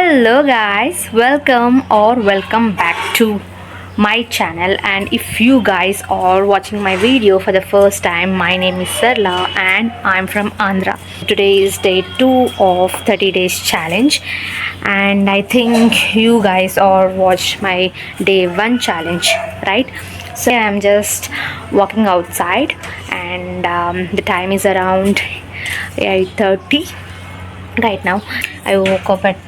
Hello guys, welcome back to my channel. And if you guys are watching my video for the first time, my name is Sarala and I'm from Andhra. Today is day 2 of 30 days challenge, and I think you guys are watched my day 1 challenge, right? So I'm just walking outside, and the time is around 8:30 right now. I woke up at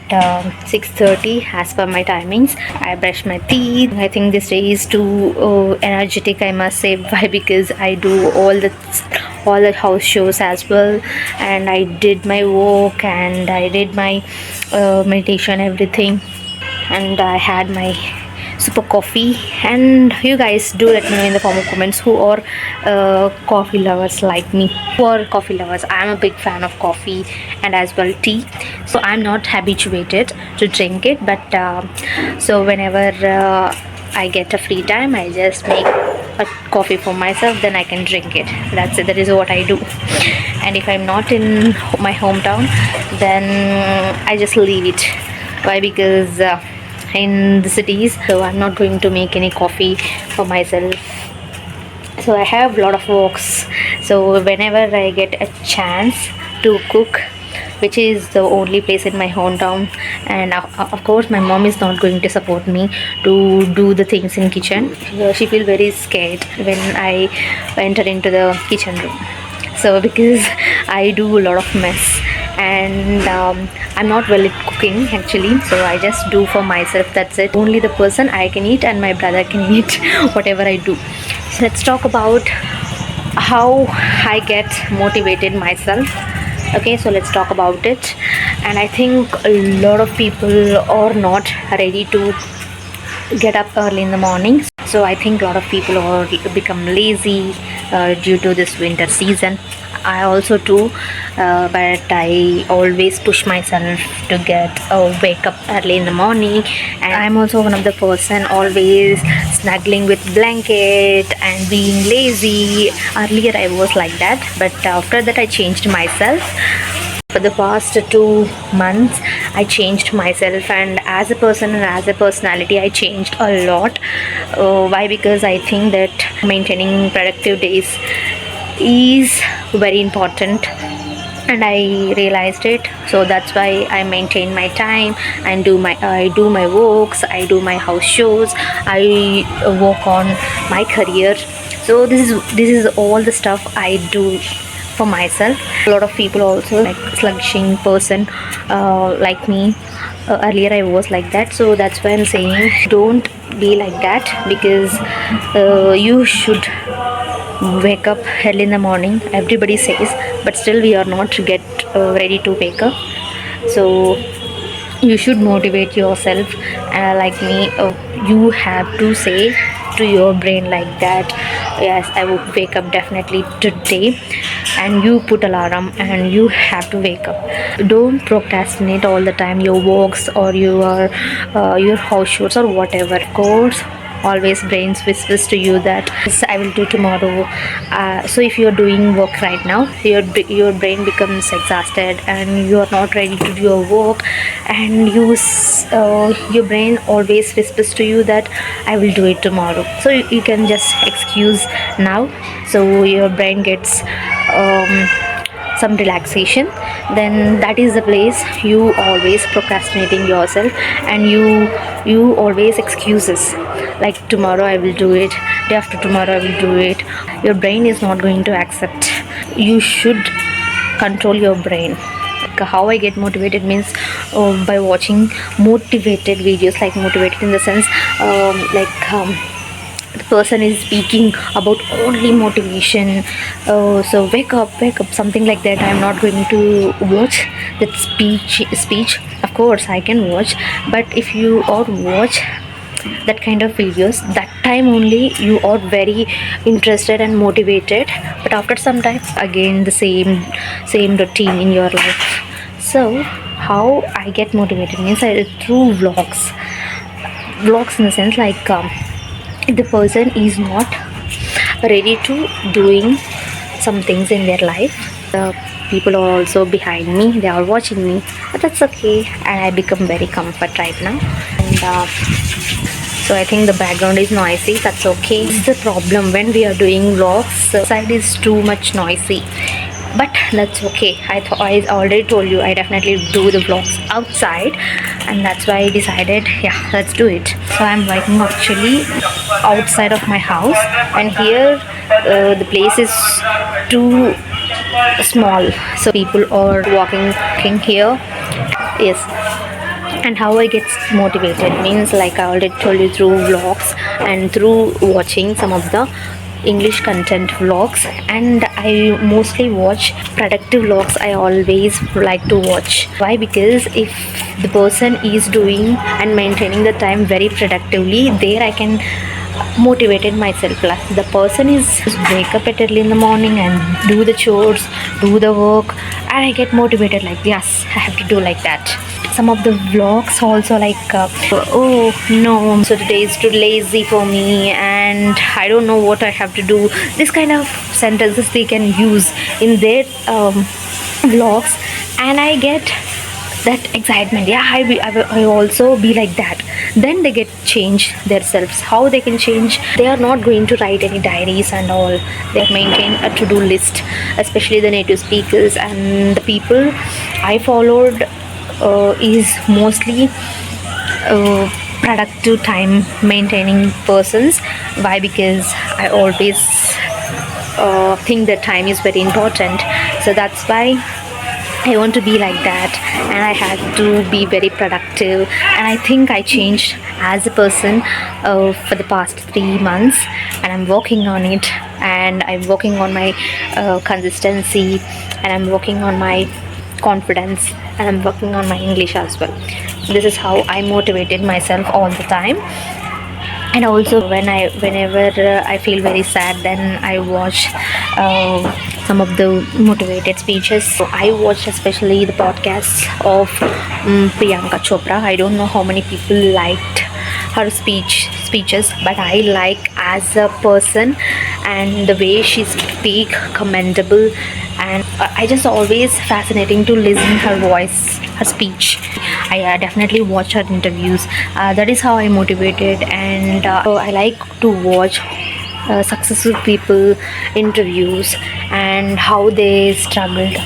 6:30 as per my timings. I brushed my teeth. I think this day is too energetic, I must say. Why? Because I do all the house shows as well, and I did my work, and I did my meditation, everything, and I had my super coffee. And you guys do let me know in the form of comments who are coffee lovers like me. Who are coffee lovers? I'm a big fan of coffee and as well tea, so I'm not habituated to drink it, but so whenever I get a free time, I just make a coffee for myself, then I can drink it. That's it. That is what I do. And if I'm not in my hometown, then I just leave it. Why? Because in the cities, so I'm not going to make any coffee for myself. So I have a lot of works, so whenever I get a chance to cook, which is the only place in my hometown, and of course my mom is not going to support me to do the things in kitchen. She feel very scared when I enter into the kitchen room, so because I do a lot of mess, and I'm not well at cooking actually, so I just do for myself. That's it. Only the person I can eat and my brother can eat whatever I do. So let's talk about how I get motivated myself. Okay, so let's talk about it. And I think a lot of people are not ready to get up early in the morning, so I think a lot of people are become lazy due to this winter season. I also do, but I always push myself to wake up early in the morning. And I'm also one of the person always snuggling with blanket and being lazy. Earlier I was like that, but after that I changed myself. For the past 2 months, I changed myself, and as a person and as a personality, I changed a lot. Why? Because I think that maintaining productive days is very important, and I realized it. So that's why I maintain my time and I do my works, I do my house shows, I work on my career. So this is all the stuff I do for myself. A lot of people also like sluggishing person like me. Earlier I was like that, so that's why I'm saying don't be like that, because you should wake up early in the morning. Everybody says, but still we are not get ready to wake up. So you should motivate yourself, like me. You have to say to your brain like that, yes, I will wake up definitely today, and you put alarm and you have to wake up. Don't procrastinate all the time your works or your house chores or whatever. Of course, always brains whispers to you that yes, I will do tomorrow. So if you're doing work right now, your brain becomes exhausted and you are not ready to do your work, and your brain always whispers to you that I will do it tomorrow. So you can just excuse now, so your brain gets some relaxation. Then that is the place you always procrastinating yourself, and you always excuses like tomorrow I will do it, day after tomorrow I will do it. Your brain is not going to accept. You should control your brain. How I get motivated means by watching motivated videos, like motivated in the sense the person is speaking about only motivation. So wake up, something like that. I'm not going to watch that speech. Of course I can watch, but if you or watch that kind of videos, that time only you are very interested and motivated, but after some time again the same routine in your life. So how I get motivated means through vlogs in the sense like if the person is not ready to doing some things in their life, people are also behind me, they are watching me, but that's okay, and I become very comfort right now. And so I think the background is noisy, that's okay. This is the problem when we are doing vlogs, the side is too much noisy, but that's okay. I already told you I definitely do the vlogs outside, and that's why I decided, yeah, let's do it. So I'm working actually outside of my house, and here the place is too small, so people are walking here. Yes. And how I get motivated means, like I already told you, through vlogs and through watching some of the English content vlogs, and I mostly watch productive vlogs. I always like to watch. Why? Because if the person is doing and maintaining the time very productively, there I can motivated myself. Plus the person is wake up at early in the morning and do the chores, do the work, and I get motivated, like yes, I have to do like that. Some of the vlogs also like oh no, so today is too lazy for me and I don't know what I have to do. This kind of sentences they can use in their vlogs, and I get that excitement. Yeah, I also be like that. Then they get change themselves. How they can change? They are not going to write any diaries and all. They maintain a to-do list, especially the native speakers and the people I followed is mostly productive time maintaining persons. Why? Because I always think that time is very important, so that's why I want to be like that, and I had to be very productive. And I think I changed as a person for the past 3 months, and I'm working on it, and I'm working on my consistency, and I'm working on my confidence, and I'm working on my English as well. This is how I motivated myself all the time. And also whenever I feel very sad, then I watch some of the motivated speeches. So I watch especially the podcasts of Priyanka Chopra. I don't know how many people liked her speeches, but I like as a person, and the way she speak commendable, and I just always fascinating to listen her voice, her speech. I definitely watch her interviews. That is how I motivated, and I like to watch successful people interviews, and how they struggled,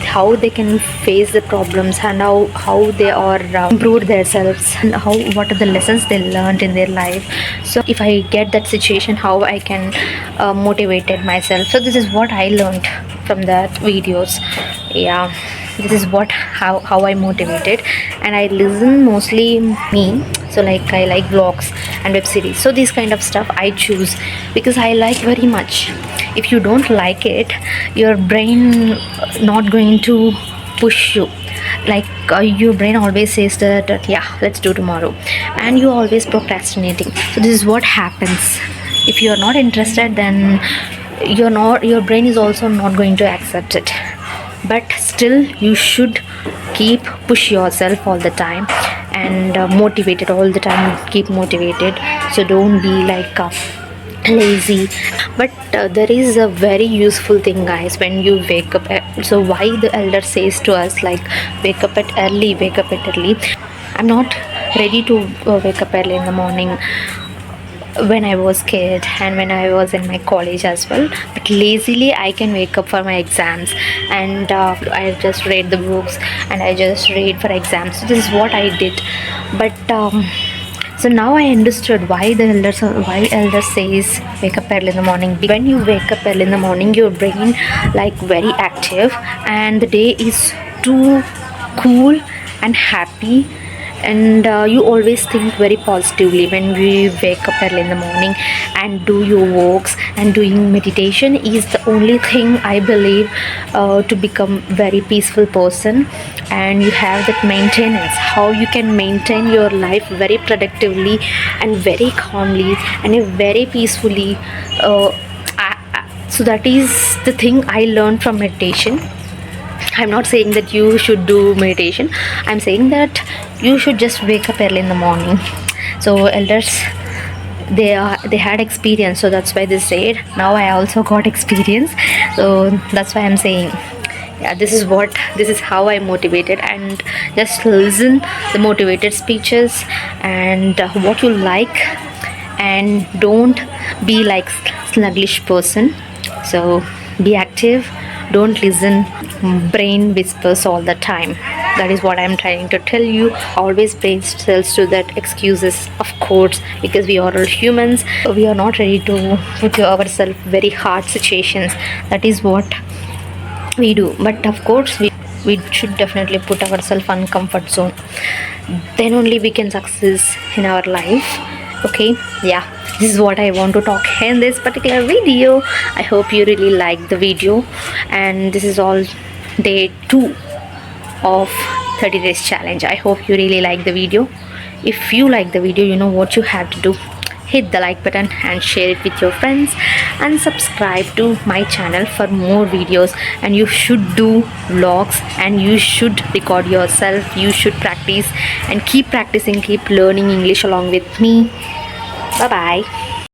how they can face the problems, and how they are improved themselves, and how what are the lessons they learned in their life. So if I get that situation, how I can motivated myself. So this is what I learned from that videos. Yeah, this is what how I motivated. And I listen mostly me, so like I like vlogs and web series. So this kind of stuff I choose because I like very much. If you don't like it, your brain not going to push you. Like your brain always says that yeah, let's do tomorrow, and you always procrastinating. So this is what happens. If you are not interested, then your brain is also not going to accept it. But still you should keep push yourself all the time, and motivated all the time, keep motivated. So don't be like lazy. But there is a very useful thing, guys, when you wake up so why the elder says to us like wake up at early, wake up at early. I'm not ready to wake up early in the morning when I was kid and when I was in my college as well, but lazily I can wake up for my exams, and I just read the books and I just read for exams. So this is what I did. But so now I understood why elders says wake up early in the morning. When you wake up early in the morning, your brain like very active, and the day is too cool and happy, and you always think very positively when we wake up early in the morning and do your works. And doing meditation is the only thing I believe to become very peaceful person. And you have that maintenance, how you can maintain your life very productively and very calmly and very peacefully. So that is the thing I learned from meditation. I'm not saying that you should do meditation. I'm saying that you should just wake up early in the morning. So elders, they had experience, so that's why they said. Now I also got experience, so that's why I'm saying Yeah, this is how I motivated. And just listen the motivated speeches and what you like, and don't be like sluggish person. So be active, don't listen brain whispers all the time. That is what I'm trying to tell you. Always brain tells to that excuses, of course, because we are all humans. We are not ready to put ourselves very hard situations. That is what we do. But of course we should definitely put ourselves on comfort zone, then only we can success in our life. Okay, yeah, this is what I want to talk in this particular video. I hope you really like the video, and this is all day 2 of 30 days challenge. I hope you really like the video. If you like the video, you know what you have to do. Hit the like button and share it with your friends, and subscribe to my channel for more videos. And you should do vlogs, and you should record yourself. You should practice and keep practicing, keep learning English along with me. Bye bye.